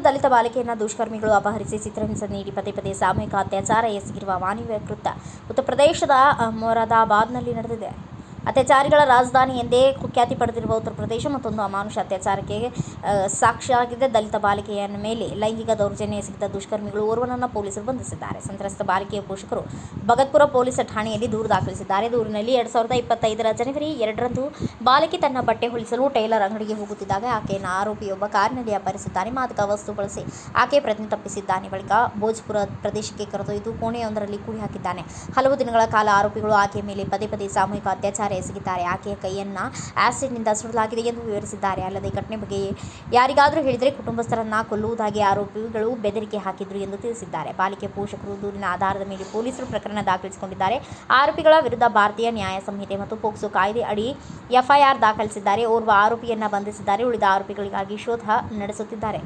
ದಲಿತ ಬಾಲಿಕೆಯನ್ನು ದುಷ್ಕರ್ಮಿಗಳು ಅಪಹರಿಸಿ ಚಿತ್ರಹಿಂಸೆ ನೀಡಿ ಪದೇ ಪದೇ ಸಾಮೂಹಿಕ ಅತ್ಯಾಚಾರ ಎಸಗಿರುವ ಮಾನವೀಯ ಕೃತ್ಯ ಉತ್ತರ ಪ್ರದೇಶದ ಮೊರಾದಾಬಾದ್ನಲ್ಲಿ ನಡೆದಿದೆ. ಅತ್ಯಾಚಾರಿಗಳ ರಾಜಧಾನಿ ಎಂದೇ ಖ್ಯಾತಿ ಪಡೆದಿರುವ ಉತ್ತರ ಪ್ರದೇಶ ಮತ್ತೊಂದು ಅಮಾನುಷ ಅತ್ಯಾಚಾರಕ್ಕೆ ಸಾಕ್ಷಿಯಾಗಿದೆ. ದಲಿತ ಬಾಲಿಕೆಯ ಮೇಲೆ ಲೈಂಗಿಕ ದೌರ್ಜನ್ಯ ಎಸಗಿದ ದುಷ್ಕರ್ಮಿಗಳು ಓರ್ವನನ್ನು ಪೊಲೀಸರು ಬಂಧಿಸಿದ್ದಾರೆ. ಸಂತ್ರಸ್ತ ಬಾಲಿಕೆಯ ಪೋಷಕರು ಭಗತ್ಪುರ ಪೊಲೀಸ್ ಠಾಣೆಯಲ್ಲಿ ದೂರು ದಾಖಲಿಸಿದ್ದಾರೆ. ದೂರಿನಲ್ಲಿ 2025 ಜನವರಿ 2ರಂದು ಬಾಲಕಿ ತನ್ನ ಬಟ್ಟೆ ಹೊಲಿಸಲು ಟೈಲರ್ ಅಂಗಡಿಗೆ ಹೋಗುತ್ತಿದ್ದಾಗ ಆಕೆಯನ್ನು ಆರೋಪಿಯೊಬ್ಬ ಕಾರಿನಲ್ಲಿ ಅಪಹರಿಸಿದ್ದಾನೆ. ಮಾದಕ ವಸ್ತು ಬಳಸಿ ಆಕೆ ಪ್ರಜ್ಞೆ ತಪ್ಪಿಸಿದ್ದಾನೆ. ಬಳಿಕ ಭೋಜ್ಪುರ ಪ್ರದೇಶಕ್ಕೆ ಕರೆದೊಯ್ದು ಕೋಣೆಯೊಂದರಲ್ಲಿ ಕೂಡಿ ಹಾಕಿದ್ದಾನೆ. ಹಲವು ದಿನಗಳ ಕಾಲ ಆರೋಪಿಗಳು ಆಕೆಯ ಮೇಲೆ ಪದೇ ಪದೇ ಸಾಮೂಹಿಕ ಅತ್ಯಾಚಾರ ಎಸಗಿದ್ದಾರೆ. ಆಕೆಯ ಕೈಯನ್ನು ಆಸಿಡ್ನಿಂದ ಸುಡಲಾಗಿದೆ ಎಂದು ವಿವರಿಸಿದ್ದಾರೆ. ಅಲ್ಲದೆ ಘಟನೆ ಬಗ್ಗೆ ಯಾರಿಗಾದರೂ ಹೇಳಿದರೆ ಕುಟುಂಬಸ್ಥರನ್ನ ಕೊಲ್ಲುವುದಾಗಿ ಆರೋಪಿಗಳು ಬೆದರಿಕೆ ಹಾಕಿದ್ರು ಎಂದು ತಿಳಿಸಿದ್ದಾರೆ. ಬಾಲಿಕೆ ಪೋಷಕರು ದೂರಿನ ಆಧಾರದ ಮೇಲೆ ಪೊಲೀಸರು ಪ್ರಕರಣ ದಾಖಲಿಸಿಕೊಂಡಿದ್ದಾರೆ. ಆರೋಪಿಗಳ ವಿರುದ್ಧ ಭಾರತೀಯ ನ್ಯಾಯ ಸಂಹಿತೆ ಮತ್ತು ಪೋಕ್ಸೋ ಕಾಯ್ದೆ ಅಡಿ ಎಫ್ಐಆರ್ ದಾಖಲಿಸಿದ್ದಾರೆ. ಓರ್ವ ಆರೋಪಿಯನ್ನ ಬಂಧಿಸಿದ್ದಾರೆ. ಉಳಿದ ಆರೋಪಿಗಳಿಗಾಗಿ ಶೋಧ ನಡೆಸುತ್ತಿದ್ದಾರೆ.